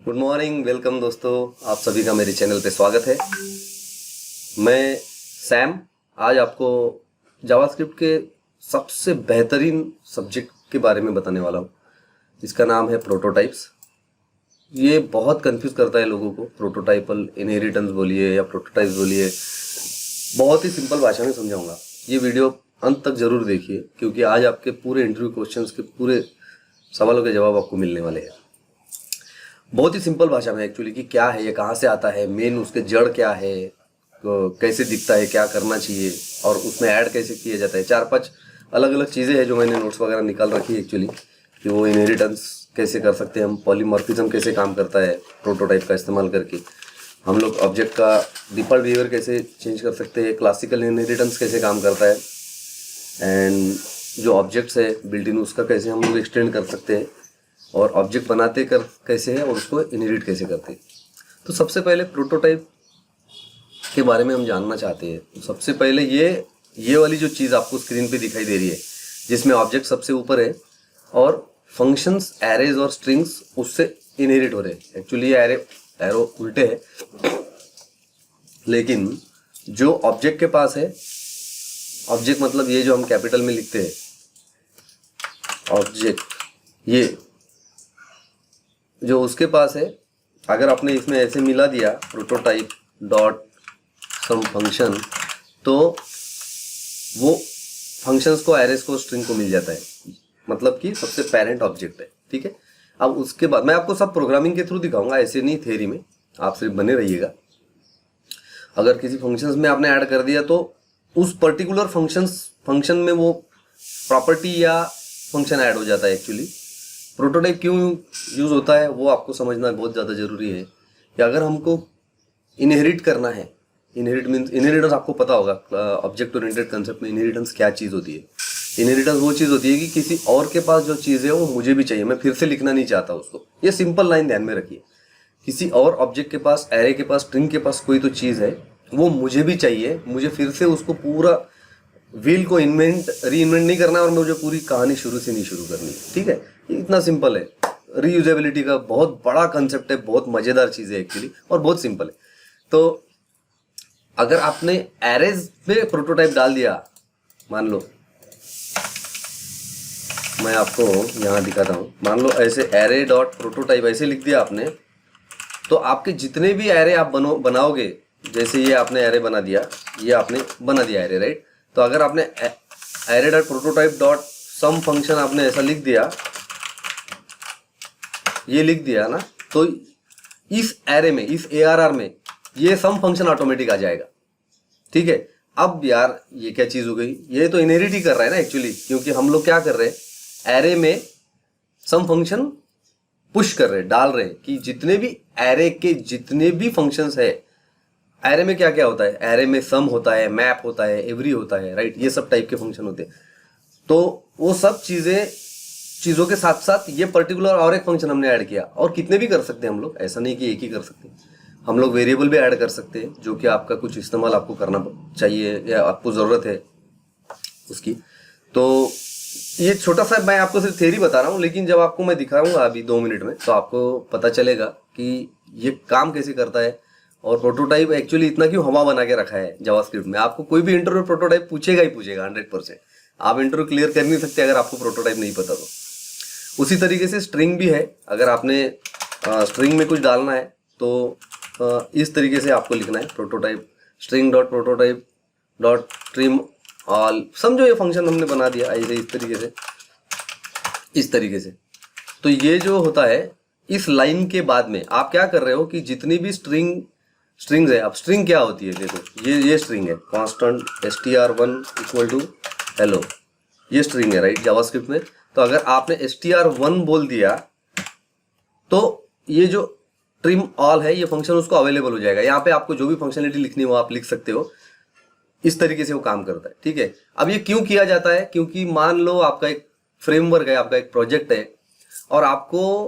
Good morning, welcome दोस्तों। आप सभी का मेरे चैनल पे स्वागत है। मैं सैम आज आपको जावास्क्रिप्ट के सबसे बेहतरीन सब्जेक्ट के बारे में बताने वाला हूँ। इसका नाम है प्रोटोटाइप्स। ये बहुत कंफ्यूज करता है लोगों को। प्रोटोटाइपल इनहेरिटेंस बोलिए या प्रोटोटाइप्स बोलिए, बहुत ही सिंपल भाषा में समझाऊंगा। ये वीडियो अंत तक जरूर देखिए, क्योंकि आज आपके पूरे इंटरव्यू क्वेश्चंस के पूरे सवालों के जवाब आपको मिलने वाले हैं। बहुत ही सिंपल भाषा में एक्चुअली कि क्या है ये, कहाँ से आता है, मेन उसके जड़ क्या है, कैसे दिखता है, क्या करना चाहिए और उसमें ऐड कैसे किया जाता है। 4-5 अलग अलग चीज़ें हैं जो मैंने नोट्स वगैरह निकाल रखी है एक्चुअली, कि वो इनहेरिटेंस कैसे कर सकते हैं हम, पॉलीमॉर्फिज्म कैसे काम करता है प्रोटोटाइप का इस्तेमाल करके, हम लोग ऑब्जेक्ट का डिफ़ॉल्ट बिहेवियर कैसे चेंज कर सकते हैं, क्लासिकल इनहेरिटेंस कैसे काम करता है, एंड जो ऑब्जेक्ट्स है बिल्ट इन उसका कैसे हम लोग एक्सटेंड कर सकते हैं, और ऑब्जेक्ट बनाते कर कैसे है और उसको इनहेरिट कैसे करते हैं। तो सबसे पहले प्रोटोटाइप के बारे में हम जानना चाहते हैं। तो सबसे पहले ये वाली जो चीज़ आपको स्क्रीन पे दिखाई दे रही है, जिसमें ऑब्जेक्ट सबसे ऊपर है और फंक्शंस, एरेज और स्ट्रिंग्स उससे इनहेरिट हो रहे हैं। एक्चुअली ये एरो उल्टे है, लेकिन जो ऑब्जेक्ट के पास है, ऑब्जेक्ट मतलब ये जो हम कैपिटल में लिखते हैं ऑब्जेक्ट, ये जो उसके पास है, अगर आपने इसमें ऐसे मिला दिया प्रोटोटाइप डॉट सम फंक्शन, तो वो फंक्शंस को, एरेस को, स्ट्रिंग को मिल जाता है। मतलब कि सबसे पेरेंट ऑब्जेक्ट है। ठीक है। अब उसके बाद मैं आपको सब प्रोग्रामिंग के थ्रू दिखाऊंगा, ऐसे नहीं थ्योरी में। आप सिर्फ बने रहिएगा। अगर किसी फंक्शंस में आपने ऐड कर दिया तो उस पर्टिकुलर फंक्शन में वो प्रॉपर्टी या फंक्शन ऐड हो जाता है। एक्चुअली प्रोटोटाइप क्यों यूज़ होता है वो आपको समझना बहुत ज़्यादा ज़रूरी है। कि अगर हमको इनहेरिट करना है, इनहेरिटेंस आपको पता होगा, ऑब्जेक्ट ओरिएंटेड कंसेप्ट में इनहेरिटेंस क्या चीज़ होती है। इनहेरिटेंस वो चीज़ होती है कि किसी और के पास जो चीज़ है वो मुझे भी चाहिए, मैं फिर से लिखना नहीं चाहता उसको। ये सिंपल लाइन ध्यान में रखिए। किसी और ऑब्जेक्ट के पास, एरे के पास, स्ट्रिंग के पास कोई तो चीज़ है, वो मुझे भी चाहिए, मुझे फिर से उसको पूरा व्हील को रीइन्वेंट नहीं करना और मुझे पूरी कहानी शुरू से नहीं शुरू करनी। ठीक है, ये इतना सिंपल है। रीयूजेबिलिटी का बहुत बड़ा कंसेप्ट है, बहुत मजेदार चीज है एक्चुअली, और बहुत सिंपल है। तो अगर आपने एरेज में प्रोटोटाइप डाल दिया, मान लो मैं आपको यहां दिखाता हूं, मान लो ऐसे एरे डॉट प्रोटोटाइप ऐसे लिख दिया आपने, तो आपके जितने भी एरे आप बनाओगे, जैसे ये आपने एरे बना दिया, ये आपने बना दिया एरे, राइट। तो अगर आपने एरे डॉट प्रोटोटाइप डॉट सम फंक्शन आपने ऐसा लिख दिया, ये लिख दिया ना, तो इस एरे में, इस ARR में ये सम फंक्शन ऑटोमेटिक आ जाएगा। ठीक है। अब यार ये क्या चीज हो गई, ये तो इनहेरिट ही कर रहा है ना एक्चुअली, क्योंकि हम लोग क्या कर रहे हैं, एरे में सम फंक्शन पुश कर रहे हैं, डाल रहे हैं कि जितने भी एरे के जितने भी फंक्शंस है, एरे में क्या क्या होता है, एरे में सम होता है, मैप होता है, एवरी होता है, राइट। ये सब टाइप के फंक्शन होते हैं। तो वो सब चीजों के साथ साथ ये पर्टिकुलर और एक फंक्शन हमने ऐड किया, और कितने भी कर सकते हैं हम लोग, ऐसा नहीं कि एक ही कर सकते। हम लोग वेरिएबल भी ऐड कर सकते हैं, जो कि आपका कुछ इस्तेमाल आपको करना चाहिए या आपको जरूरत है उसकी। तो ये छोटा सा मैं आपको सिर्फ थ्योरी बता रहा हूँ, लेकिन जब आपको मैं दिखाऊंगा अभी 2 मिनट में, तो आपको पता चलेगा कि ये काम कैसे करता है। और प्रोटोटाइप एक्चुअली इतना क्यों हवा बना के रखा है जावास्क्रिप्ट में। आपको कोई भी इंटरव्यू प्रोटोटाइप पूछेगा ही पूछेगा 100%। आप इंटरव्यू क्लियर कर नहीं सकते अगर आपको प्रोटोटाइप नहीं पता तो। उसी तरीके से स्ट्रिंग भी है। अगर आपने स्ट्रिंग में कुछ डालना है तो इस तरीके से आपको लिखना है, prototype string dot prototype dot trim all. समझो ये फंक्शन हमने बना दिया ऐसे, इस तरीके से। तो ये जो होता है, इस लाइन के बाद में आप क्या कर रहे हो कि जितनी भी स्ट्रिंग्स है, अब स्ट्रिंग क्या होती है, देखो ये स्ट्रिंग है, constant str1 equal to hello, ये स्ट्रिंग है, राइट, जावास्क्रिप्ट में। तो अगर आपने str1 बोल दिया तो ये जो ट्रिम ऑल है, ये फंक्शन उसको अवेलेबल हो जाएगा। यहाँ पे आपको जो भी फंक्शनलिटी लिखनी हो आप लिख सकते हो। इस तरीके से वो काम करता है। ठीक है। अब ये क्यों किया जाता है, क्योंकि मान लो आपका एक फ्रेमवर्क है, आपका एक प्रोजेक्ट है, और आपको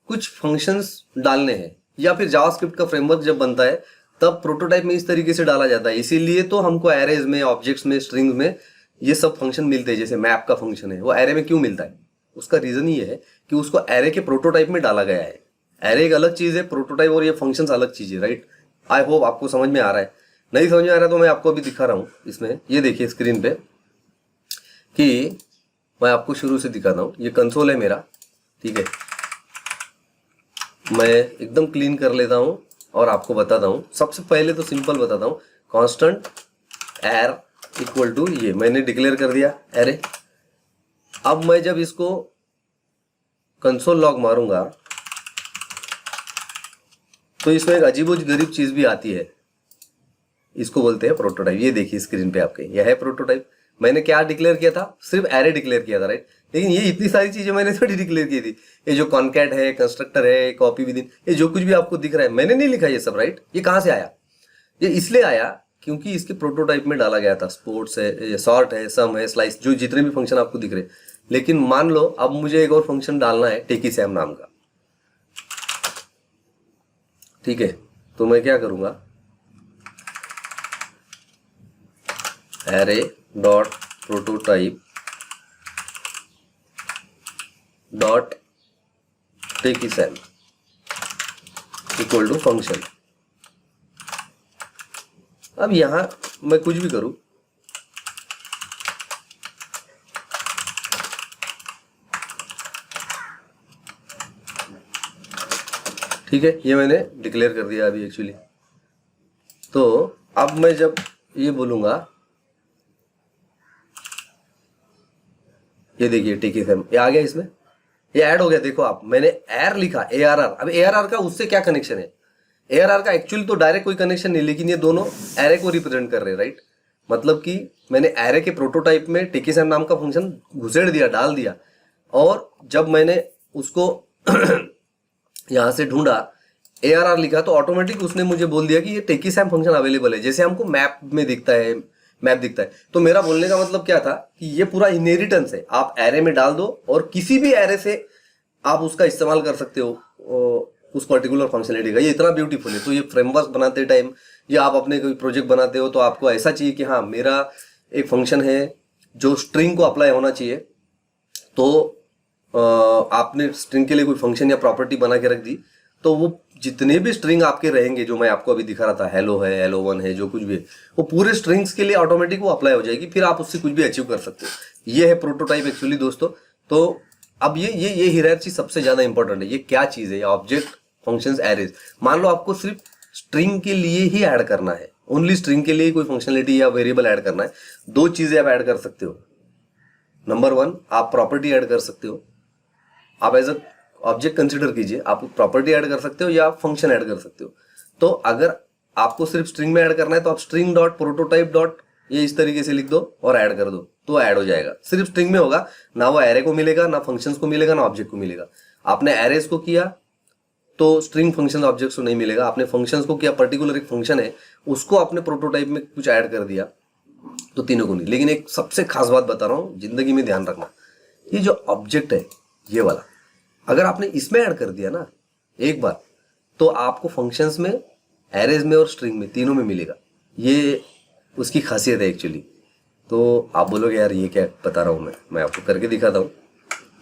कुछ फंक्शंस डालने हैं, या फिर जावास्क्रिप्ट का फ्रेमवर्क जब बनता है तब प्रोटोटाइप में इस तरीके से डाला जाता है। इसीलिए तो हमको एरेज में, ऑब्जेक्ट्स में, स्ट्रिंग्स में ये सब फंक्शन मिलते हैं। जैसे मैप का फंक्शन है, वो एरे में क्यों मिलता है, उसका रीजन ये है कि उसको एरे के प्रोटोटाइप में डाला गया है। एरे एक अलग चीज है, प्रोटोटाइप और ये फंक्शंस अलग चीज है, राइट। आई होप आपको समझ में आ रहा है। नहीं समझ में आ रहा है तो मैं आपको अभी दिखा रहा हूँ इसमें। ये देखिए स्क्रीन पे कि मैं आपको शुरू से दिखाता हूँ। ये कंसोल है मेरा, ठीक है। मैं एकदम क्लीन कर लेता हूँ और आपको बताता हूँ। सबसे पहले तो सिंपल बताता हूँ, कांस्टेंट एर इक्वल टू ये मैंने डिक्लेयर कर दिया एरे। अब मैं जब इसको कंसोल लॉग मारूंगा तो इसमें एक अजीबोगरीब चीज भी आती है, इसको बोलते हैं प्रोटोटाइप। ये देखिए स्क्रीन पे आपके, यह है प्रोटोटाइप। मैंने क्या डिक्लेयर किया था? सिर्फ एरे डिक्लेयर किया था, राइट। लेकिन ये इतनी सारी चीजें मैंने थोड़ी डिक्लेयर की थी। ये जो कॉन्कैट है, कंस्ट्रक्टर है, कॉपी विद इन, ये जो कुछ भी आपको दिख रहा है मैंने नहीं लिखा ये सब, राइट। ये कहाँ से आया? ये इसलिए आया क्योंकि इसके प्रोटोटाइप में डाला गया था। स्पोर्ट्स है, सॉर्ट है, सम है, स्लाइस, जो जितने भी फंक्शन आपको दिख रहे। लेकिन मान लो अब मुझे एक और फंक्शन डालना है टेकी सैम नाम का, ठीक है। तो मैं क्या करूंगा, array dot prototype dot take sum equal to function. अब यहां मैं कुछ भी करूं, ठीक है। ये मैंने डिक्लेयर कर दिया अभी एक्चुअली। तो अब मैं जब ये बोलूंगा, ये देखिए टेकी सैम, ये आ गया, इसमें ये ऐड हो गया। देखो आप, मैंने एर लिखा, ARR। अब ARR का उससे क्या कनेक्शन है? ARR का एक्चुअली तो डायरेक्ट कोई कनेक्शन नहीं, लेकिन ये दोनों एरे को रिप्रेजेंट कर रहे हैं, राइट। मतलब कि मैंने एरे के प्रोटोटाइप में टेकी सैम नाम का फंक्शन घुसेड़ दिया, डाल दिया। और जब मैंने उसको यहां से ढूंढा, ARR लिखा, तो ऑटोमेटिक उसने मुझे बोल दिया कि ये टेकी सैम फंक्शन अवेलेबल है, जैसे हमको मैप में दिखता है, मैप दिखता है। तो मेरा बोलने का मतलब क्या था कि ये पूरा इनहेरिटेंस है। आप एरे में डाल दो और किसी भी एरे से आप उसका इस्तेमाल कर सकते हो उस पर्टिकुलर फंक्शनलिटी का। ये इतना ब्यूटीफुल है। तो ये फ्रेमवर्क बनाते टाइम या आप अपने कोई प्रोजेक्ट बनाते हो तो आपको ऐसा चाहिए कि हाँ, मेरा एक फंक्शन है जो स्ट्रिंग को अप्लाई होना चाहिए। तो आपने स्ट्रिंग के लिए कोई फंक्शन या प्रॉपर्टी बना के रख दी, तो वो जितने भी स्ट्रिंग आपके रहेंगे, जो मैं आपको अभी दिखा रहा था, हेलो है, हेलो1 है, जो कुछ भी है, वो पूरे स्ट्रिंग्स के लिए ऑटोमेटिक वो अप्लाई हो जाएगी। फिर आप उससे कुछ भी अचीव कर सकते हो। ये है प्रोटोटाइप एक्चुअली दोस्तों। तो अब ये हायरार्की सबसे ज्यादा इंपॉर्टेंट है। ये क्या चीज है? Object, functions, arrays. मान लो आपको सिर्फ स्ट्रिंग के लिए ही ऐड करना है, ओनली स्ट्रिंग के लिए कोई फंक्शनलिटी या वेरिएबल ऐड करना है। दो चीजें आप ऐड कर सकते हो। नंबर 1, आप प्रॉपर्टी ऐड कर सकते हो। आप एज अ ऑब्जेक्ट कंसिडर कीजिए, आप प्रॉपर्टी ऐड कर सकते हो या फंक्शन ऐड कर सकते हो। तो अगर आपको सिर्फ स्ट्रिंग में ऐड करना है तो आप स्ट्रिंग डॉट प्रोटोटाइप डॉट ये इस तरीके से लिख दो और ऐड कर दो, तो ऐड हो जाएगा। सिर्फ स्ट्रिंग में होगा, ना वो एरे को मिलेगा, ना फंक्शंस को मिलेगा, ना ऑब्जेक्ट को मिलेगा। आपने एरेज को किया तो स्ट्रिंग फंक्शन ऑब्जेक्ट्स को नहीं मिलेगा। आपने फंक्शंस को किया, पर्टिकुलर एक फंक्शन है उसको आपने प्रोटोटाइप में कुछ ऐड कर दिया, तो तीनों को नहीं। लेकिन एक सबसे खास बात बता रहा हूं, जिंदगी में ध्यान रखना, ये जो ऑब्जेक्ट है ये वाला, अगर आपने इसमें ऐड कर दिया ना एक बार, तो आपको फंक्शंस में, एरेज में और स्ट्रिंग में, तीनों में मिलेगा। ये उसकी खासियत है एक्चुअली। तो आप बोलोगे यार ये क्या बता रहा हूं मैं आपको करके दिखाता हूं।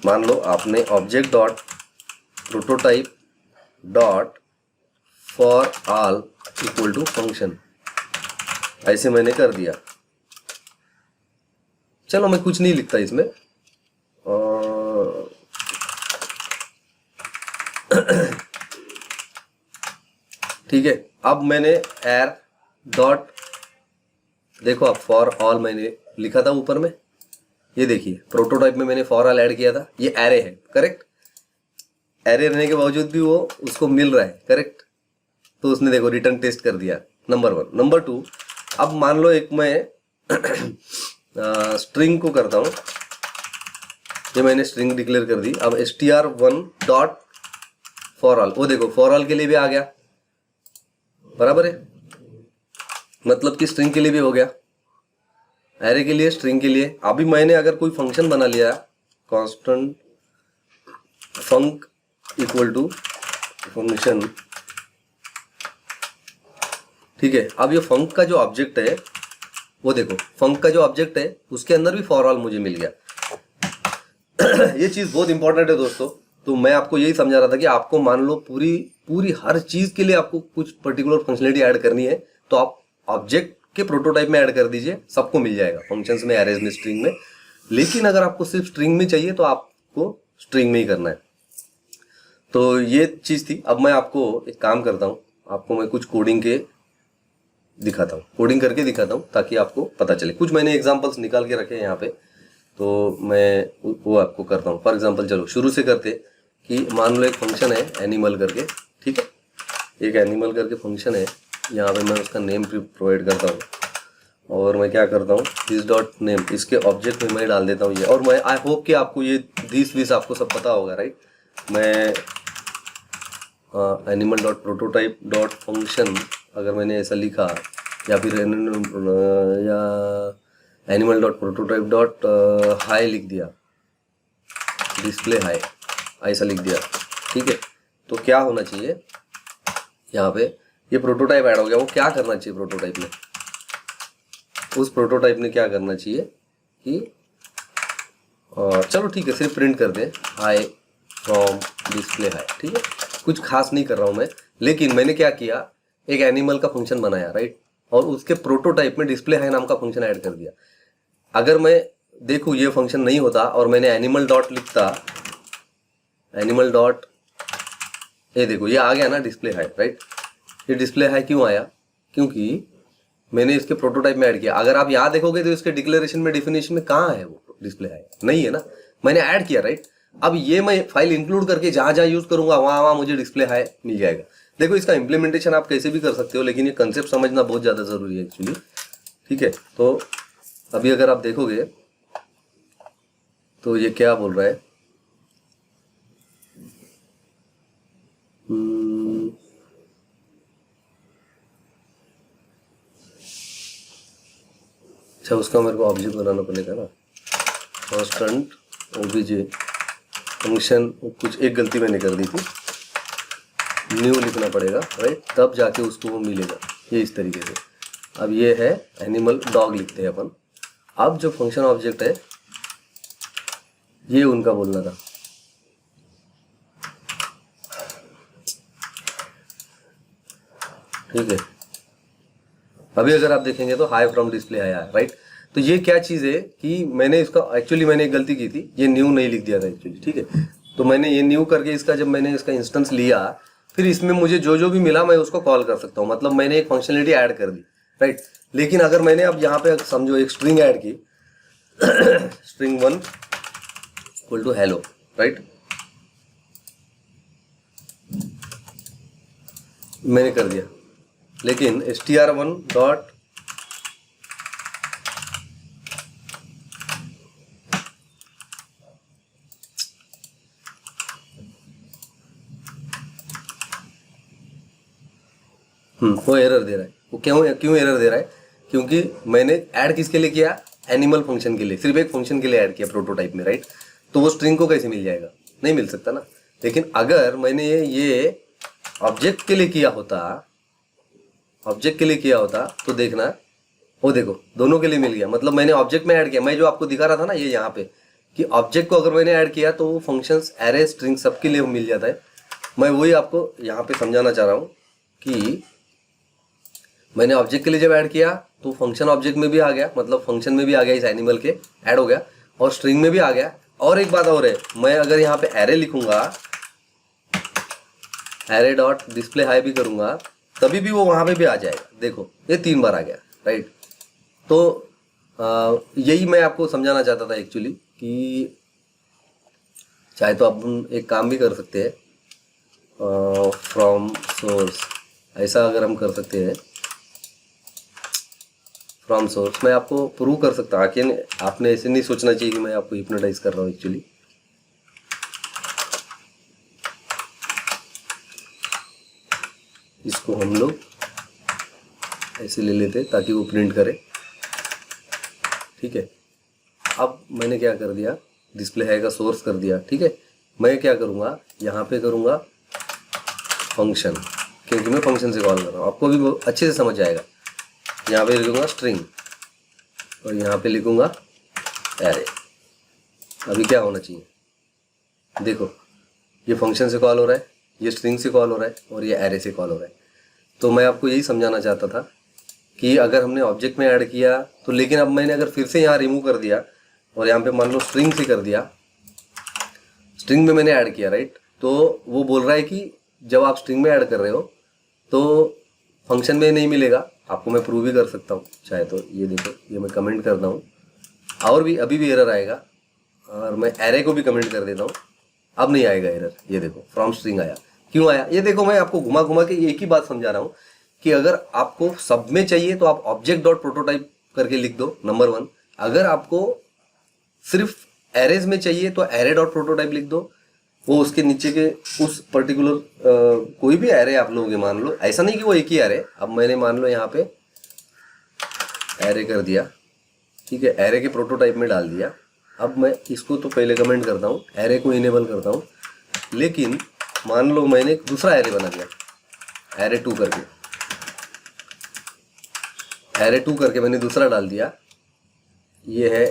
मान लो आपने object dot prototype dot for all equal to function, ऐसे मैंने कर दिया। चलो मैं कुछ नहीं लिखता इसमें, ठीक है। अब मैंने एर डॉट, देखो आप, फॉर ऑल मैंने लिखा था ऊपर में, ये देखिए प्रोटोटाइप में मैंने फॉर ऑल ऐड किया था। ये एरे है, करेक्ट। एरे रहने के बावजूद भी वो उसको मिल रहा है, करेक्ट। तो उसने देखो रिटर्न टेस्ट कर दिया, नंबर 1। नंबर 2, अब मान लो एक मैं स्ट्रिंग को करता हूं, ये मैंने स्ट्रिंग डिक्लेयर कर दी। अब str1 डॉट फॉर ऑल, वो देखो फॉर ऑल के लिए भी आ गया, बराबर है। मतलब कि स्ट्रिंग के लिए भी हो गया, एरे के लिए, स्ट्रिंग के लिए। अभी मैंने अगर कोई फंक्शन बना लिया, constant func equal to function, ठीक है। अब ये फंक का जो ऑब्जेक्ट है, वो देखो फंक का जो ऑब्जेक्ट है उसके अंदर भी फॉर ऑल मुझे मिल गया। ये चीज बहुत इंपॉर्टेंट है दोस्तों। तो मैं आपको यही समझा रहा था कि आपको मान लो पूरी पूरी हर चीज के लिए आपको कुछ पर्टिकुलर फंक्शनलिटी ऐड करनी है, तो आप ऑब्जेक्ट के प्रोटोटाइप में ऐड कर दीजिए, सबको मिल जाएगा फंक्शंस में, एरेज में, स्ट्रिंग में। लेकिन अगर आपको सिर्फ स्ट्रिंग में चाहिए तो आपको स्ट्रिंग में ही करना है। तो ये चीज थी। अब मैं आपको एक काम करता हूँ, आपको मैं कुछ कोडिंग के दिखाता हूँ, कोडिंग करके दिखाता हूँ ताकि आपको पता चले। कुछ मैंने एग्जांपल्स निकाल के रखे हैं यहाँ पे, तो मैं वो आपको करता हूँ। फॉर एग्जांपल चलो शुरू से करते कि मान लो एक फंक्शन है एनिमल करके, ठीक है, एक एनिमल करके फंक्शन है। यहाँ पे मैं उसका नेम प्रोवाइड करता हूँ और मैं क्या करता हूँ, दिस डॉट नेम, इसके ऑब्जेक्ट में मैं डाल देता हूँ ये। और मैं आई होप कि आपको ये दिस आपको सब पता होगा, राइट। मैं animal dot prototype dot function अगर मैंने ऐसा लिखा, या फिर या animal dot prototype dot high लिख दिया, डिस्प्ले हाई ऐसा लिख दिया, ठीक है, तो क्या होना चाहिए यहाँ पे, ये प्रोटोटाइप ऐड हो गया। वो क्या करना चाहिए प्रोटोटाइप में, उस प्रोटोटाइप ने क्या करना चाहिए कि चलो ठीक है, सिर्फ प्रिंट कर दे हाई फ्रॉम डिस्प्ले हाई, ठीक है, कुछ खास नहीं कर रहा हूँ मैं। लेकिन मैंने क्या किया, एक एनिमल का फंक्शन बनाया, राइट, और उसके प्रोटोटाइप में डिस्प्ले हाई नाम का फंक्शन ऐड कर दिया। अगर मैं देखूँ ये फंक्शन नहीं होता और मैंने एनिमल डॉट लिखता, एनिमल डॉट, ये देखो ये आ गया ना डिस्प्ले हाई, राइट। ये डिस्प्ले हाई क्यों आया, क्योंकि मैंने इसके प्रोटोटाइप में ऐड किया। अगर आप यहाँ देखोगे तो इसके डिक्लेरेशन में, डेफिनेशन में कहाँ है वो डिस्प्ले हाई, नहीं है ना, मैंने ऐड किया, राइट। अब ये मैं फाइल इंक्लूड करके जहां जहां यूज करूंगा वहां वहां मुझे डिस्प्ले हाई मिल जाएगा। देखो इसका इंप्लीमेंटेशन आप कैसे भी कर सकते हो, लेकिन ये कंसेप्ट समझना बहुत ज्यादा जरूरी है एक्चुअली, ठीक है। तो अभी अगर आप देखोगे तो ये क्या बोल रहा है, अच्छा उसका मेरे को ऑब्जेक्ट बनाना पड़ेगा ना, कॉन्स्टेंट ओबीजे फंक्शन, कुछ एक गलती मैंने कर दी थी, न्यू लिखना पड़ेगा, राइट, तब जाके उसको वो मिलेगा, ये इस तरीके से। अब ये है एनिमल डॉग लिखते हैं अपन। अब जो फंक्शन ऑब्जेक्ट है ये उनका बोलना था, ठीक है। अभी अगर आप देखेंगे तो हाई फ्रॉम डिस्प्ले आया, राइट। तो ये क्या चीज है कि मैंने इसका एक्चुअली मैंने एक गलती की थी, ये न्यू नहीं लिख दिया था एक्चुअली, ठीक है। तो मैंने ये न्यू करके इसका, जब मैंने इसका इंस्टेंस लिया, फिर इसमें मुझे जो जो भी मिला मैं उसको कॉल कर सकता हूँ, मतलब मैंने एक फंक्शनलिटी ऐड कर दी, राइट। लेकिन अगर मैंने अब यहाँ पे समझो एक स्ट्रिंग ऐड की, string 1 equal to hello, right, मैंने कर दिया, लेकिन str1 डॉट वो एरर दे रहा है। वो क्यों एरर दे रहा है, क्योंकि मैंने ऐड किसके लिए किया, एनिमल फंक्शन के लिए, सिर्फ एक फंक्शन के लिए ऐड किया प्रोटोटाइप में, राइट। तो वो स्ट्रिंग को कैसे मिल जाएगा, नहीं मिल सकता ना। लेकिन अगर मैंने ये ऑब्जेक्ट के लिए किया होता, ऑब्जेक्ट के लिए किया होता तो देखना, वो देखो दोनों के लिए मिल गया, मतलब मैंने ऑब्जेक्ट में ऐड किया। मैं जो आपको दिखा रहा था ना ये यहाँ पे, कि ऑब्जेक्ट को अगर मैंने ऐड किया तो वो फंक्शंस, एरे, स्ट्रिंग सबके लिए मिल जाता है। मैं वही आपको यहाँ पे समझाना चाह रहा हूँ कि मैंने ऑब्जेक्ट के लिए जब ऐड किया तो फंक्शन ऑब्जेक्ट में भी आ गया, मतलब फंक्शन में भी आ गया, इस एनिमल के ऐड हो गया, और स्ट्रिंग में भी आ गया। और एक बात और है, मैं अगर यहाँ पे एरे लिखूंगा, एरे डॉट डिस्प्ले हाई भी करूंगा, तभी भी वो वहां पे भी आ जाएगा। देखो ये 3 बार आ गया, राइट। तो यही मैं आपको समझाना चाहता था एक्चुअली, कि चाहे तो आप एक काम भी कर सकते हैं, फ्रॉम सोर्स, ऐसा अगर हम कर सकते हैं, फ्रॉम सोर्स मैं आपको प्रूव कर सकता हूँ। कि आपने ऐसे नहीं सोचना चाहिए कि मैं आपको हिप्नोटाइज कर रहा हूँ एक्चुअली। इसको हम लोग ऐसे ले लेते ताकि वो प्रिंट करे, ठीक है। अब मैंने क्या कर दिया, डिस्प्ले है का सोर्स कर दिया, ठीक है। मैं क्या करूँगा, यहाँ पे करूँगा फंक्शन, क्योंकि मैं फंक्शन से कॉल कर रहा हूँ, आपको भी अच्छे से समझ आएगा। यहाँ पे लिखूँगा स्ट्रिंग और यहाँ पे लिखूँगा एरे। अभी क्या होना चाहिए, देखो ये फंक्शन से कॉल हो रहा है, ये स्ट्रिंग से कॉल हो रहा है और ये एरे से कॉल हो रहा है। तो मैं आपको यही समझाना चाहता था कि अगर हमने ऑब्जेक्ट में ऐड किया तो, लेकिन अब मैंने अगर फिर से यहाँ रिमूव कर दिया और यहाँ पे मान लो स्ट्रिंग से कर दिया, स्ट्रिंग में मैंने ऐड किया, राइट, तो वो बोल रहा है कि जब आप स्ट्रिंग में ऐड कर रहे हो तो फंक्शन में नहीं मिलेगा। आपको मैं प्रूव भी कर सकता हूँ चाहे तो, ये देखो, ये मैं कमेंट करता हूँ और भी अभी भी एरर आएगा, और मैं एरे को भी कमेंट कर देता हूँ, अब नहीं आएगा एरर। ये देखो फ्रॉम स्ट्रिंग आया, क्यों आया? ये देखो, मैं आपको घुमा घुमा के एक ही बात समझा रहा हूँ कि अगर आपको सब में चाहिए तो आप ऑब्जेक्ट डॉट प्रोटोटाइप करके लिख दो, नंबर 1। अगर आपको सिर्फ एरेज में चाहिए तो एरे डॉट प्रोटोटाइप लिख दो, वो उसके नीचे के उस पर्टिकुलर कोई भी एरे आप लोगे, मान लो, ऐसा नहीं कि वो एक ही एरे। अब मैंने मान लो यहाँ पे एरे कर दिया, ठीक है, एरे के प्रोटोटाइप में डाल दिया। अब मैं इसको तो पहले कमेंट करता हूँ, एरे को इनेबल करता हूँ, लेकिन मान लो मैंने एक दूसरा एरे बना दिया, एरे 2 करके, एरे 2 करके मैंने दूसरा डाल दिया। ये है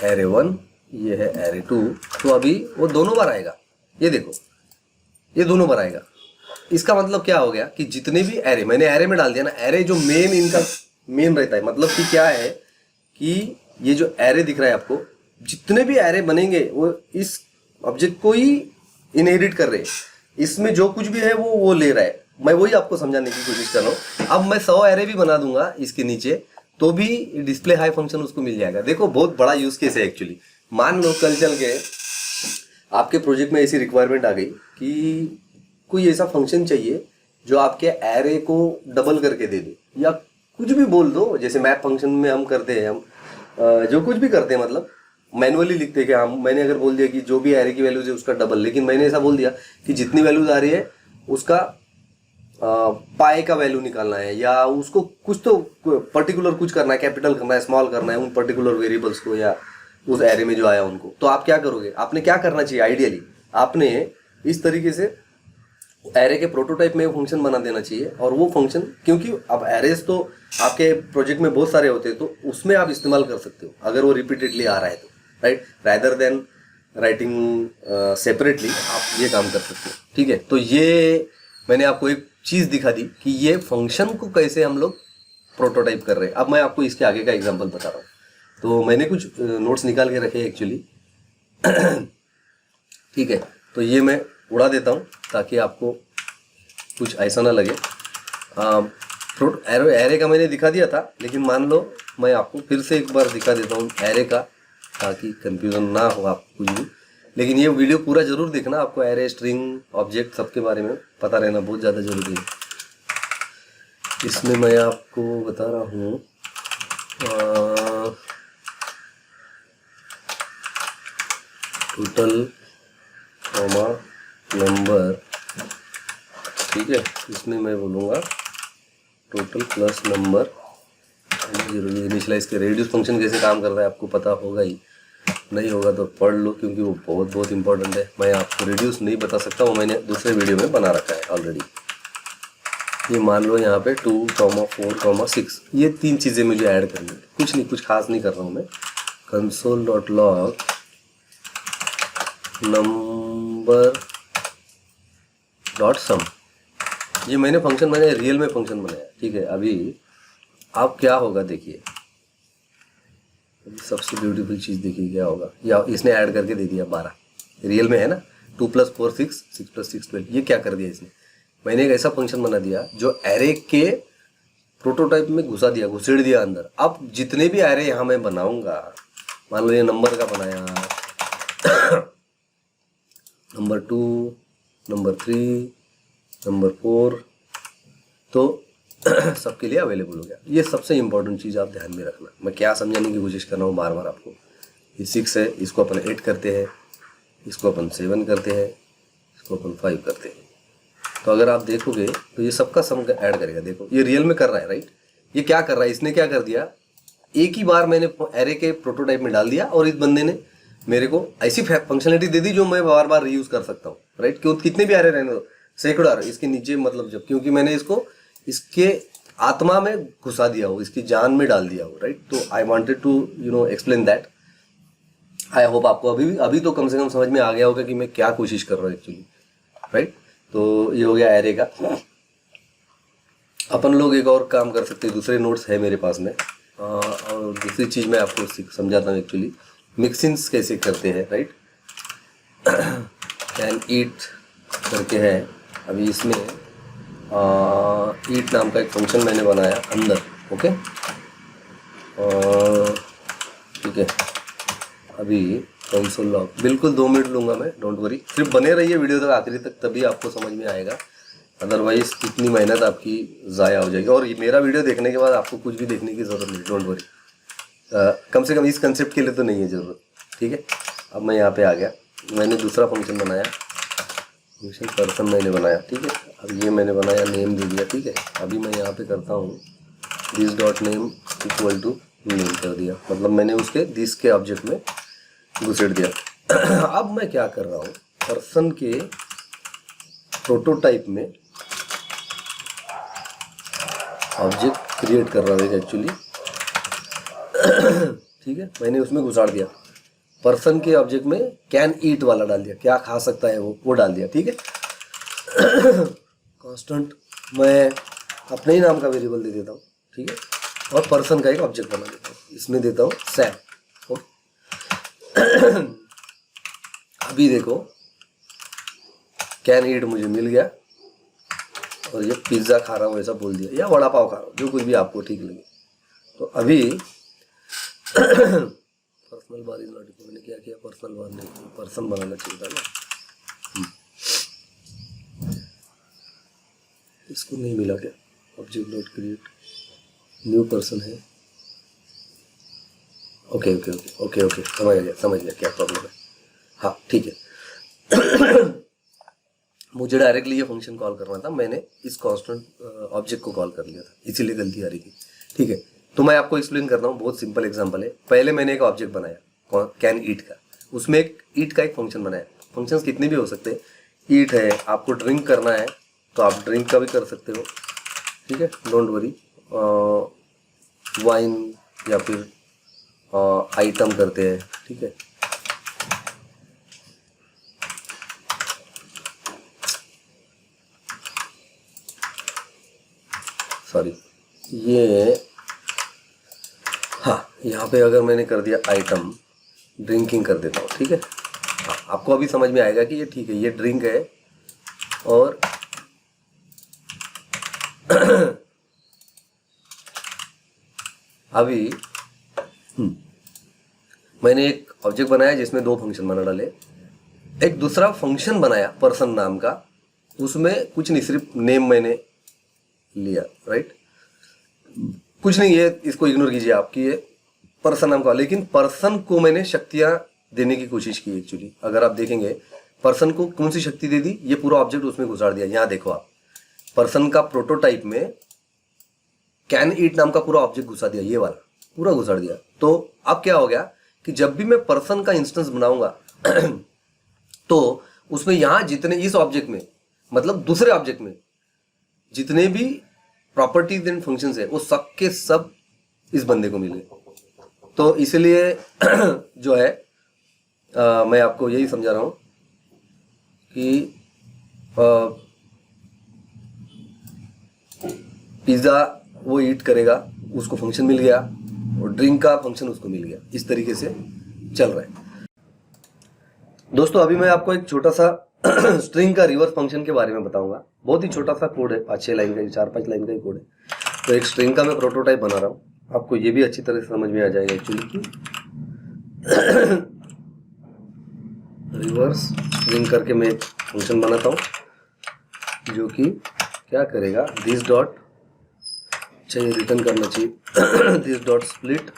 एरे 1, ये है एरे 2, तो अभी वो दोनों बार आएगा। ये देखो, ये दोनों बार आएगा। इसका मतलब क्या हो गया कि जितने भी एरे मैंने एरे में डाल दिया ना, एरे जो मेन इनका मेन रहता है, मतलब कि क्या है कि ये जो एरे दिख रहा है आपको, जितने भी एरे बनेंगे वो इस ऑब्जेक्ट को ही इनहेरिट कर रहे हैं। इसमें जो कुछ भी है वो ले रहा है। मैं वही आपको समझाने की कोशिश कर रहा हूँ। अब मैं 100 एरे भी बना दूंगा इसके नीचे तो भी डिस्प्ले हाई फंक्शन उसको मिल जाएगा। देखो बहुत बड़ा यूज केस है एक्चुअली। मान लो कल चल के आपके प्रोजेक्ट में ऐसी रिक्वायरमेंट आ गई कि कोई ऐसा फंक्शन चाहिए जो आपके एरे को डबल करके दे दे, या कुछ भी बोल दो, जैसे मैप फंक्शन में हम करते हैं, हम जो कुछ भी करते हैं, मतलब मैनुअली लिखते हैं कि हम, मैंने अगर बोल दिया कि जो भी एरे की वैल्यूज है उसका डबल, लेकिन मैंने ऐसा बोल दिया कि जितनी वैल्यूज आ रही है उसका पाए का वैल्यू निकालना है, या उसको कुछ तो पर्टिकुलर कुछ करना है, कैपिटल करना है, स्मॉल करना है उन पर्टिकुलर वेरिएबल्स को, या उस एरे में जो आया उनको। तो आप क्या करोगे, आपने क्या करना चाहिए आइडियली, आपने इस तरीके से एरे के प्रोटोटाइप में फंक्शन बना देना चाहिए। और वो फंक्शन, क्योंकि अब एरेज तो आपके प्रोजेक्ट में बहुत सारे होते हैं, तो उसमें आप इस्तेमाल कर सकते हो अगर वो रिपीटेडली आ रहा है तो, right, rather than writing separately आप ये काम कर सकते हो। ठीक है, तो ये मैंने आपको एक चीज़ दिखा दी कि ये फंक्शन को कैसे हम लोग प्रोटोटाइप कर रहे हैं। अब मैं आपको इसके आगे का एग्जांपल बता रहा हूँ। तो मैंने कुछ नोट्स निकाल के रखे एक्चुअली। ठीक है, तो ये मैं उड़ा देता हूँ ताकि आपको कुछ ऐसा ना लगे। एरे का मैंने दिखा दिया था, लेकिन मान लो मैं आपको फिर से एक बार दिखा देता हूँ एरे का, ताकि कंफ्यूजन ना हो आपको कुछ भी। लेकिन ये वीडियो पूरा जरूर देखना, आपको एरे, स्ट्रिंग, ऑब्जेक्ट सबके बारे में पता रहना बहुत ज़्यादा जरूरी है। इसमें मैं आपको बता रहा हूँ टोटल कॉमा नंबर, ठीक है, इसमें मैं बोलूँगा टोटल प्लस नंबर जरूरी। इनिशियलाइज के रेडियस फंक्शन कैसे काम कर रहा है आपको पता होगा ही, नहीं होगा तो पढ़ लो क्योंकि वो बहुत बहुत इंपॉर्टेंट है। मैं आपको रेडियस नहीं बता सकता, वो मैंने दूसरे वीडियो में बना रखा है ऑलरेडी। ये मान लो यहाँ पे 2, 4, 6, ये 3 चीज़ें मुझे ऐड करनी है, कुछ नहीं, कुछ खास नहीं कर रहा हूँ मैं। console.log नंबर डॉट सम, ये मैंने फंक्शन, मैंने रियल में फंक्शन बनाया। ठीक है, अभी अब क्या होगा देखिए, सबसे ब्यूटीफुल चीज़ देखिए क्या होगा। या इसने ऐड करके दे दिया 12, रियल में है ना, 2 + 4 6, 6 + 6 12। ये क्या कर दिया इसने, मैंने एक ऐसा फंक्शन बना दिया जो एरे के प्रोटोटाइप में घुसा दिया, घुसेड़ दिया अंदर। अब जितने भी एरे यहाँ मैं बनाऊंगा, मान लो ये नंबर का बनाया, नंबर 2, नंबर 3, नंबर 4, तो सबके लिए अवेलेबल हो गया। ये सबसे इंपॉर्टेंट चीज़ आप ध्यान में रखना। मैं क्या समझाने की कोशिश कर रहा हूँ बार बार आपको। ये 6 है, इसको अपन 8 करते हैं, इसको अपन 7 करते हैं, इसको अपन 5 करते हैं। तो अगर आप देखोगे तो ये सबका सम ऐड करेगा। देखो ये रियल में कर रहा है, राइट। ये क्या कर रहा है, इसने क्या कर दिया, एक ही बार मैंने एरे के प्रोटोटाइप में डाल दिया और इस बंदे ने मेरे को ऐसी फंक्शनलिटी दे दी जो मैं बार बार रीयूज कर सकता हूँ, राइट। क्यों, कितने भी एरे रहने दो, सैकड़ों एरे इसके नीचे, मतलब जब, क्योंकि मैंने इसको इसके आत्मा में घुसा दिया हो, इसकी जान में डाल दिया हो, राइट। तो I wanted to explain that. I hope आपको अभी तो कम से कम समझ में आ गया होगा कि मैं क्या कोशिश कर रहा हूँ एक्चुअली। राइट। तो ये हो गया एरे का। अपन लोग एक और काम कर सकते हैं, दूसरे नोट्स है मेरे पास में, और दूसरी चीज़ मैं आपको समझाता हूँ एक्चुअली मिक्सिंग्स कैसे करते हैं, राइट। कैन ईट करके है, अभी इसमें ईट नाम का एक फंक्शन मैंने बनाया अंदर, ओके। और ठीक है, अभी कंसोल लॉग बिल्कुल 2 मिनट लूँगा मैं, डोंट वरी, सिर्फ बने रहिए वीडियो तक आखिरी तक, तभी आपको समझ में आएगा, अदरवाइज इतनी मेहनत आपकी ज़ाया हो जाएगी। और मेरा वीडियो देखने के बाद आपको कुछ भी देखने की ज़रूरत नहीं, डोंट वरी, कम से कम इस कंसेप्ट के लिए तो नहीं है ज़रूरत, ठीक है। अब मैं यहाँ पे आ गया, मैंने दूसरा फंक्शन बनाया, फंक्शन पर्सन मैंने बनाया, ठीक है। अब ये मैंने बनाया, नेम दे दिया, ठीक है। अभी मैं यहाँ पे करता हूँ this dot name equal to name कर दिया, मतलब मैंने उसके दिस के ऑब्जेक्ट में घुसेड़ दिया। अब मैं क्या कर रहा हूँ, पर्सन के प्रोटोटाइप में ऑब्जेक्ट क्रिएट कर रहा हूँ एक्चुअली, ठीक है। मैंने उसमें घुसाड़ दिया, पर्सन के ऑब्जेक्ट में कैन ईट वाला डाल दिया, क्या खा सकता है वो डाल दिया, ठीक है। कांस्टेंट मैं अपने ही नाम का वेरिएबल दे देता हूँ, ठीक है, और पर्सन का एक ऑब्जेक्ट बना देता हूँ, इसमें देता हूँ सैम, ओके। अभी देखो कैन ईट मुझे मिल गया, और ये पिज्ज़ा खा रहा हूँ ऐसा बोल दिया, या वड़ा पाव खा रहा हूँ, जो कुछ भी आपको ठीक लगे। तो अभी पर्सनल बार इज नॉट, मैंने क्या किया, पर्सनल बार नहीं, पर्सन बनाना चाहिए था ना, इसको नहीं मिला क्या, object dot create new person है, okay okay okay okay okay, समझ गया क्या प्रॉब्लम है, हाँ ठीक है। मुझे डायरेक्टली ये फंक्शन कॉल करना था, मैंने इस कांस्टेंट ऑब्जेक्ट को कॉल कर लिया था, इसीलिए गलती आ रही थी, ठीक है। तो मैं आपको एक्सप्लेन करता हूँ, बहुत सिंपल एग्जांपल है। पहले मैंने एक ऑब्जेक्ट बनाया कैन ईट का, उसमें एक ईट का एक फंक्शन बनाया, फंक्शंस कितने भी हो सकते हैं, ईट है, आपको ड्रिंक करना है तो आप ड्रिंक का भी कर सकते हो, ठीक है, डोंट वरी, वाइन या फिर आइटम करते हैं, ठीक है। सॉरी, ये हाँ, यहाँ पे अगर मैंने कर दिया आइटम, ड्रिंकिंग कर देता हूँ, ठीक है। हाँ, आपको अभी समझ में आएगा कि ये ठीक है, ये ड्रिंक है, और अभी मैंने एक ऑब्जेक्ट बनाया जिसमें 2 फंक्शन बना डाले, एक दूसरा फंक्शन बनाया पर्सन नाम का, उसमें कुछ नहीं, सिर्फ नेम मैंने लिया, राइट, कुछ नहीं, ये इसको इग्नोर कीजिए आपकी, ये पर्सन नाम का, लेकिन पर्सन को मैंने शक्तियां देने की कोशिश की एक्चुअली। अगर आप देखेंगे पर्सन को कौन सी शक्ति दे दी, ये पूरा ऑब्जेक्ट उसमें घुसाड़ दिया। यहाँ देखो आप, पर्सन का प्रोटोटाइप में कैन ईट नाम का पूरा ऑब्जेक्ट घुसा दिया, ये वाला पूरा घुसाड़ दिया। तो अब क्या हो गया कि जब भी मैं पर्सन का इंस्टेंस बनाऊंगा तो उसमें यहाँ जितने इस ऑब्जेक्ट में, मतलब दूसरे ऑब्जेक्ट में जितने भी प्रॉपर्टीज एंड फंक्शंस है, वो सब के सब इस बंदे को मिले। तो इसलिए जो है मैं आपको यही समझा रहा हूं कि पिज्ज़ा वो ईट करेगा, उसको फंक्शन मिल गया, और ड्रिंक का फंक्शन उसको मिल गया, इस तरीके से चल रहा है। दोस्तों अभी मैं आपको एक छोटा सा स्ट्रिंग का रिवर्स फंक्शन के बारे में बताऊंगा। बहुत ही छोटा सा कोड है, 5-6 लाइन का, 4-5 लाइन का ही कोड है। तो एक स्ट्रिंग का मैं प्रोटोटाइप बना रहा हूँ, आपको ये भी अच्छी तरह से समझ में आ जाएगा एक्चुअली कि रिवर्स स्ट्रिंग करके मैं एक फंक्शन बनाता हूँ जो कि क्या करेगा, दिस डॉट चाहिए, रिटर्न करना चाहिए दिस डॉट स्प्लिट,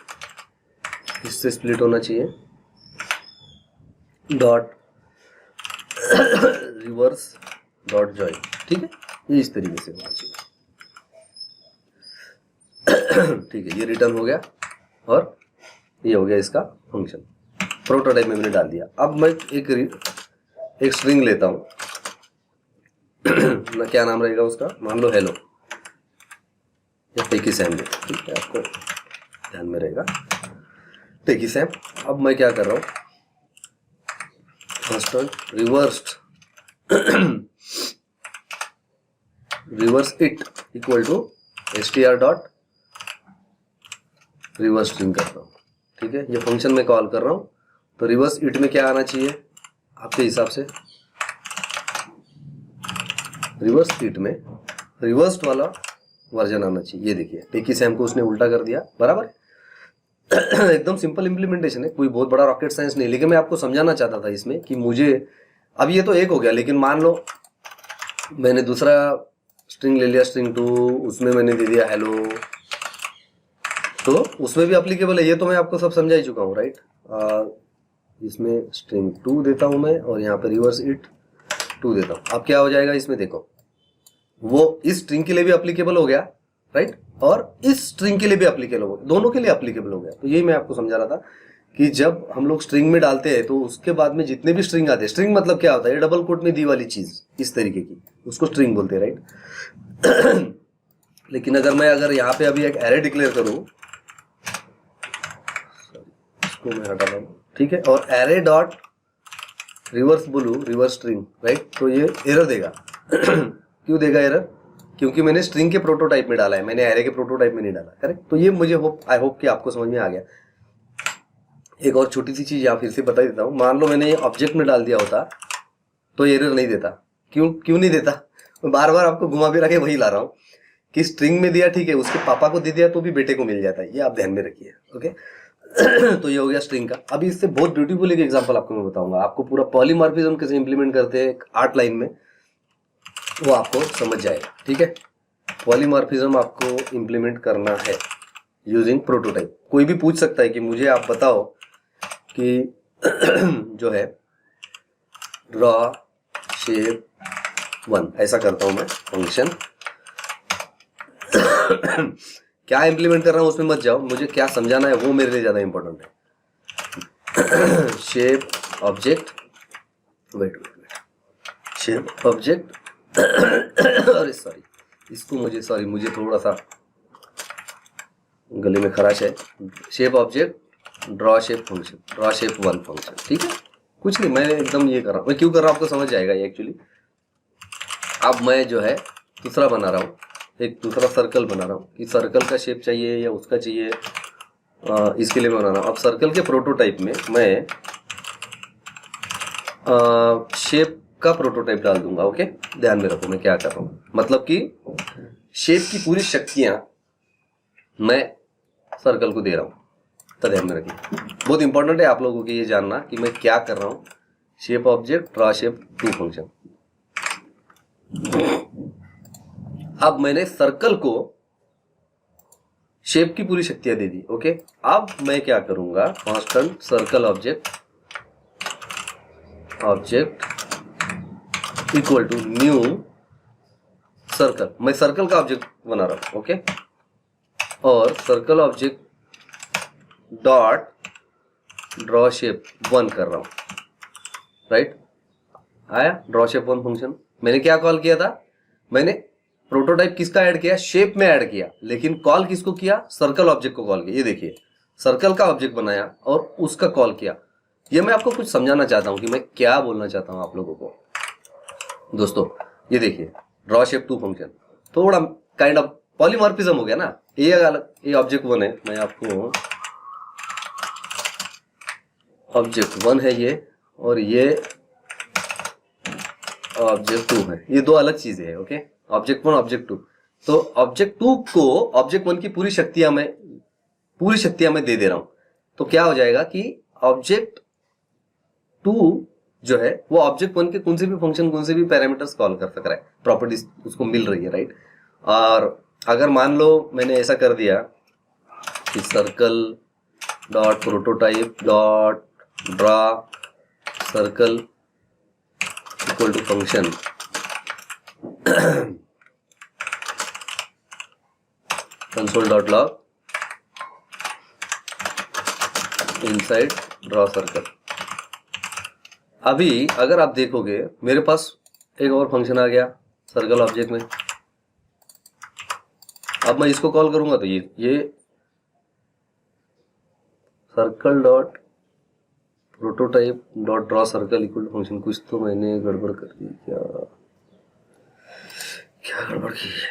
इससे स्प्लिट होना चाहिए, डॉट रिवर्स डॉट जॉइन, ठीक है, ये इस तरीके से होना चाहिए। ठीक है, ये रिटर्न हो गया और ये हो गया इसका फंक्शन, प्रोटोटाइप में मैंने डाल दिया। अब मैं एक स्ट्रिंग लेता हूं ना, क्या नाम रहेगा उसका, मान लो हेलो या टेकी सैम, ठीक है, आपको ध्यान में रहेगा टेकी सैम। अब मैं क्या कर रहा हूं, constant reversed reverse it equal to str dot reverse string कर रहा हूँ, ठीक है। ये फंक्शन में कॉल कर रहा हूँ, तो रिवर्स इट में क्या आना चाहिए आपके हिसाब से? रिवर्स इट में रिवर्स्ड वाला वर्जन आना चाहिए। ये देखिए, टेकी सैम को उसने उल्टा कर दिया, बराबर। एकदम सिंपल इंप्लीमेंटेशन है, कोई बहुत बड़ा रॉकेट साइंस नहीं। लेकिन मैं आपको समझाना चाहता था इसमें कि मुझे, अब ये तो एक हो गया, लेकिन मान लो मैंने दूसरा स्ट्रिंग ले लिया, स्ट्रिंग 2, उसमें मैंने दे दिया हेलो, तो उसमें भी अप्लीकेबल है। ये तो मैं आपको सब समझा ही चुका हूँ, राइट। इसमें स्ट्रिंग 2 देता हूँ मैं, और यहाँ पे रिवर्स इट 2 देता हूँ। अब क्या हो जाएगा इसमें, देखो, वो इस स्ट्रिंग के लिए भी अप्लीकेबल हो गया, राइट, और इस स्ट्रिंग के लिए भी अप्लीकेबल हो गया, दोनों के लिए अप्लीकेबल हो गया। तो यही मैं आपको समझा रहा था कि जब हम लोग स्ट्रिंग में डालते हैं तो उसके बाद में जितने भी स्ट्रिंग आते हैं, स्ट्रिंग मतलब क्या होता है, डबल कोट में दी वाली चीज इस तरीके की, उसको स्ट्रिंग बोलते हैं, राइट। लेकिन अगर यहाँ पे अभी एक एरे डिक्लेयर करूं, इसको मैं हटा रहा हूं, ठीक है, और एरे डॉट रिवर्स बोलूं, रिवर्स स्ट्रिंग, राइट, तो ये एरर देगा। क्यों देगा एरर? क्योंकि मैंने स्ट्रिंग के प्रोटोटाइप में डाला है, मैंने एरे के प्रोटोटाइप में नहीं डाला, करेक्ट। तो ये मुझे आई होप कि आपको समझ में आ गया। एक और छोटी सी चीज यहाँ फिर से बता देता हूँ। मान लो मैंने ये ऑब्जेक्ट में डाल दिया होता तो एरर नहीं देता। क्यों नहीं देता? मैं बार बार आपको घुमा फिरा के वही ला रहा हूँ कि स्ट्रिंग में दिया, ठीक है, उसके पापा को दे दिया तो भी बेटे को मिल जाता है, ये आप ध्यान में रखिए, ओके। तो ये हो गया स्ट्रिंग का। अभी इससे बहुत ब्यूटीफुल एक एग्जांपल आपको मैं बताऊंगा, आपको पूरा पॉलीमॉर्फिज्म कैसे इंप्लीमेंट करते हैं 8 लाइन में, वो आपको समझ जाएगा, ठीक है। पॉलीमॉर्फिज्म आपको इंप्लीमेंट करना है यूजिंग प्रोटोटाइप। कोई भी पूछ सकता है कि मुझे आप बताओ कि जो है ड्रॉ शेप 1, ऐसा करता हूं मैं फंक्शन। क्या इंप्लीमेंट कर रहा हूं उसमें मत जाओ, मुझे क्या समझाना है वो मेरे लिए ज्यादा इंपॉर्टेंट है। Shape object, wait, shape object, अरे सॉरी, मुझे थोड़ा सा गले में खराश है। Shape object draw shape function, draw shape 1 function, ठीक है। कुछ नहीं, मैं एकदम ये कर रहा हूँ, मैं क्यों कर रहा हूँ आपको समझ जाएगा ये एक्चुअली। अब मैं जो है दूसरा बना रहा हूँ, एक दूसरा सर्कल बना रहा हूँ कि सर्कल का शेप चाहिए या उसका चाहिए, इसके लिए मैं बना रहा हूँ। अब सर्कल के प्रोटोटाइप में मैं शेप का प्रोटोटाइप डाल दूंगा, ओके। ध्यान में रखो मैं क्या कर रहा हूँ, मतलब कि शेप की पूरी शक्तियां मैं सर्कल को दे रहा हूँ, तो ध्यान में रखिए। बहुत इंपॉर्टेंट है आप लोगों को ये जानना कि मैं क्या कर रहा हूँ। Shape object draw shape 2 function. अब मैंने सर्कल को शेप की पूरी शक्तियां दे दी, ओके। अब मैं क्या करूंगा, constant circle object equal to new circle, मैं सर्कल का ऑब्जेक्ट बना रहा हूं, ओके। और circle object dot draw shape 1 कर रहा हूं, राइट। आया ड्रॉ शेप 1 फंक्शन। मैंने क्या कॉल किया था, मैंने प्रोटोटाइप किसका ऐड किया, शेप में ऐड किया, लेकिन कॉल किसको किया, सर्कल ऑब्जेक्ट को कॉल किया। ये देखिए, सर्कल का ऑब्जेक्ट बनाया और उसका कॉल किया। ये मैं आपको कुछ समझाना चाहता हूं कि मैं क्या बोलना चाहता हूं आप लोगों को। दोस्तों ये देखिए, ड्रॉ शेप 2 फंक्शन थोड़ा काइंड ऑफ पॉलीमॉर्फिज्म हो गया ना। ये अलग, ये ऑब्जेक्ट 1 है, मैं आपको ऑब्जेक्ट 1 है ये, और ये ऑब्जेक्ट 2 है, ये दो अलग चीजें हैं, ओके। ऑब्जेक्ट 1 ऑब्जेक्ट 2, तो ऑब्जेक्ट 2 को ऑब्जेक्ट 1 की पूरी शक्तियां मैं दे दे रहा हूं। तो क्या हो जाएगा कि ऑब्जेक्ट 2 जो है वो ऑब्जेक्ट 1 के कौन से भी फंक्शन, कौन से भी पैरामीटर्स कॉल कर सक रहा है, प्रॉपर्टीज उसको मिल रही है, राइट। और अगर मान लो मैंने ऐसा कर दिया कि circle dot prototype dot draw circle equal to function console.log inside draw circle. अभी अगर आप देखोगे मेरे पास एक और फंक्शन आ गया सर्कल ऑब्जेक्ट में। अब मैं इसको कॉल करूंगा तो ये circle dot prototype dot draw circle equal to function, कुछ तो मैंने गड़बड़ कर दी क्या, क्या गड़बड़ की है?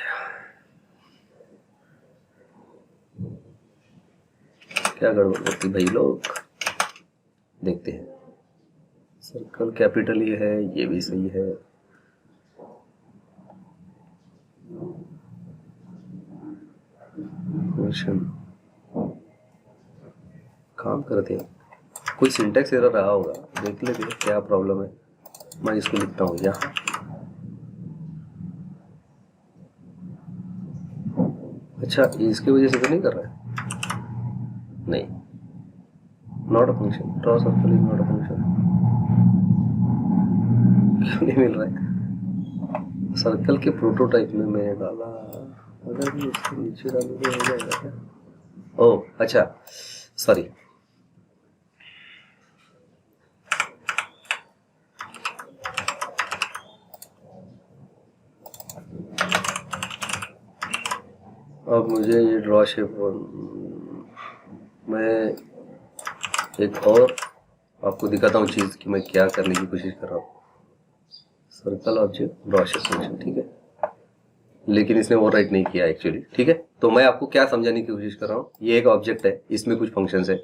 क्या गड़बड़ करती भाई लोग? देखते हैं। सर्कल कैपिटल ये है, ये भी सही है। क्वेश्चन काम करते हैं, कोई सिंटैक्स एरर रहा होगा, देख लेते हैं क्या प्रॉब्लम है। मैं इसको लिखता हूँ यहाँ। अच्छा, इसकी वजह से तो नहीं कर रहा है? नहीं, not a function. Draw circle is not a function. क्यों नहीं मिल रहा है? सर्कल के प्रोटोटाइप में मैंने डाला, अगर भी इसके नीचे डालूंगा हो जाएगा क्या? ओह अच्छा, सॉरी। अब मुझे ये ड्रॉ शेप मैं एक और आपको दिखाता हूँ चीज़ कि मैं क्या करने की कोशिश कर रहा हूँ। Circle object draw shape function, ठीक है, लेकिन इसने ओवर राइट नहीं किया एक्चुअली। ठीक है, तो मैं आपको क्या समझाने की कोशिश कर रहा हूँ, ये एक ऑब्जेक्ट है, इसमें कुछ फंक्शंस है,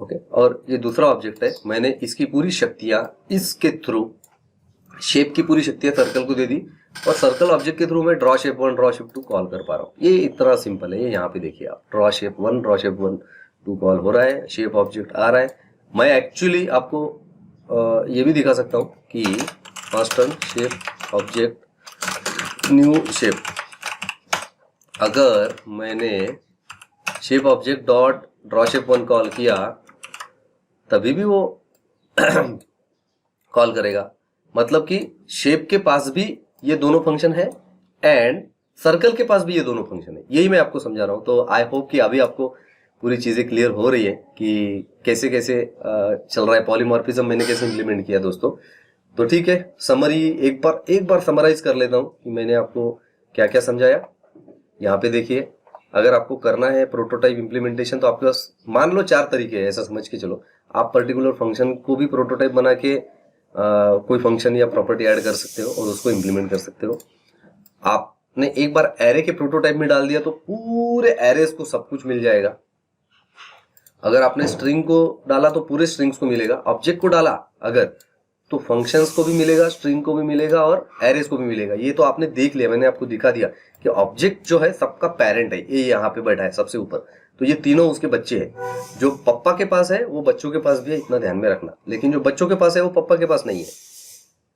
ओके, और ये दूसरा ऑब्जेक्ट है, मैंने इसकी पूरी शक्तियां इसके थ्रू, शेप की पूरी शक्तियां सर्कल को दे दी, और सर्कल ऑब्जेक्ट के थ्रू मैं draw shape 1 draw shape 2 call कर पा रहा हूँ। ये इतना सिंपल है। ये यहाँ पे देखिए आप, draw shape 1 draw shape 1 2 call हो रहा है, शेप ऑब्जेक्ट आ रहा है। मैं एक्चुअली आपको ये भी दिखा सकता हूँ कि constant shape object new shape, अगर मैंने shape object dot draw shape 1 call किया तभी भी वो कॉल करेगा। मतलब कि शेप के पास भी ये दोनों फंक्शन है एंड सर्कल के पास भी ये दोनों फंक्शन है। यही मैं आपको समझा रहा हूं। तो आई होप कि अभी आपको पूरी चीजें क्लियर हो रही है कि कैसे कैसे चल रहा है पॉलीमॉर्फिज्म, मैंने कैसे इंप्लीमेंट किया दोस्तों। तो ठीक है, समरी एक बार समराइज कर लेता हूं कि मैंने आपको क्या क्या समझाया। यहाँ पे देखिए, अगर आपको करना है प्रोटोटाइप इंप्लीमेंटेशन तो आपके पास मान लो 4 तरीके हैं, ऐसा समझ के चलो। आप पर्टिकुलर फंक्शन को भी प्रोटोटाइप बना के कोई फंक्शन या प्रॉपर्टी ऐड कर सकते हो और उसको इंप्लीमेंट कर सकते हो। आपने एक बार एरे के प्रोटोटाइप में डाल दिया तो पूरे एरेस को सब कुछ मिल जाएगा। अगर आपने स्ट्रिंग को डाला तो पूरे स्ट्रिंग्स को मिलेगा। ऑब्जेक्ट को डाला अगर तो फंक्शंस को भी मिलेगा, स्ट्रिंग को भी मिलेगा और एरेस को भी मिलेगा। ये तो आपने देख लिया, मैंने आपको दिखा दिया कि ऑब्जेक्ट जो है सबका पेरेंट है, ये यहाँ पे बैठा है सबसे ऊपर, तो ये तीनों उसके बच्चे हैं। जो पप्पा के पास है वो बच्चों के पास भी है, इतना ध्यान में रखना। लेकिन जो बच्चों के पास है वो पप्पा के पास नहीं है,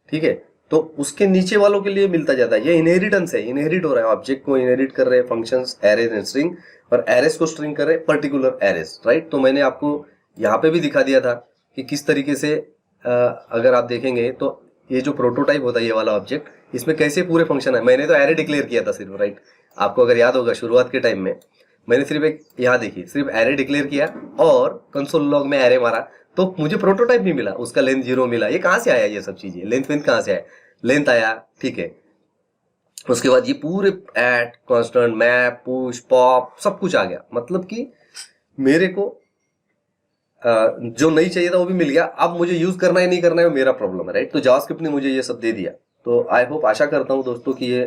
ठीक है। तो उसके नीचे वालों के लिए मिलता जाता है। ये इनहेरिटेंस है, इनहेरिट हो रहा है। ऑब्जेक्ट को इनहेरिट कर रहे हैं फंक्शंस, एरेज एंड स्ट्रिंग, और एरेस को स्ट्रिंग कर रहे हैं पर्टिकुलर एरेस, राइट। तो मैंने आपको यहाँ पे भी दिखा दिया था कि किस तरीके से अगर आप देखेंगे तो ये जो प्रोटोटाइप होता है ये वाला ऑब्जेक्ट, इसमें कैसे पूरे फंक्शन है। मैंने तो एरे डिक्लेयर किया था सिर्फ, राइट। आपको अगर याद होगा शुरुआत के टाइम में मैंने सिर्फ एक, यहाँ देखिए, सिर्फ एरे डिक्लेयर किया और कंसोल लॉग में एरे मारा तो मुझे प्रोटोटाइप नहीं मिला, उसका लेंथ 0 मिला। ये कहाँ से आया, ये सब चीजें लेंथ वेंथ कहाँ से आया, लेंथ आया, ठीक है। उसके बाद ये पूरे add, constant, map, push, pop सब कुछ आ गया। मतलब कि मेरे को जो नहीं चाहिए था वो भी मिल गया। अब मुझे यूज करना है नहीं करना है वो मेरा प्रॉब्लम है, राइट। तो जावास्क्रिप्ट ने मुझे ये सब दे दिया। तो आई होप, आशा करता हूँ दोस्तों कि ये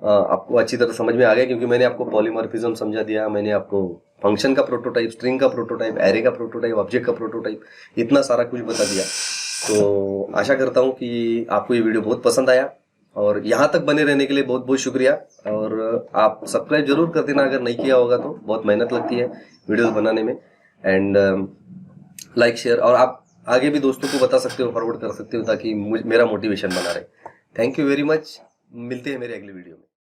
आपको अच्छी तरह समझ में आ गया, क्योंकि मैंने आपको पॉलीमॉर्फिज्म समझा दिया, मैंने आपको फंक्शन का प्रोटोटाइप, स्ट्रिंग का प्रोटोटाइप, एरे का प्रोटोटाइप, ऑब्जेक्ट का प्रोटोटाइप, इतना सारा कुछ बता दिया। तो आशा करता हूँ कि आपको ये वीडियो बहुत पसंद आया, और यहाँ तक बने रहने के लिए बहुत बहुत शुक्रिया। और आप सब्सक्राइब जरूर कर देना अगर नहीं किया होगा तो, बहुत मेहनत लगती है वीडियोस बनाने में। एंड लाइक शेयर, और आप आगे भी दोस्तों को बता सकते हो, फॉरवर्ड कर सकते हो, ताकि मेरा मोटिवेशन बना रहे। थैंक यू वेरी मच, मिलते हैं मेरे अगले वीडियो में।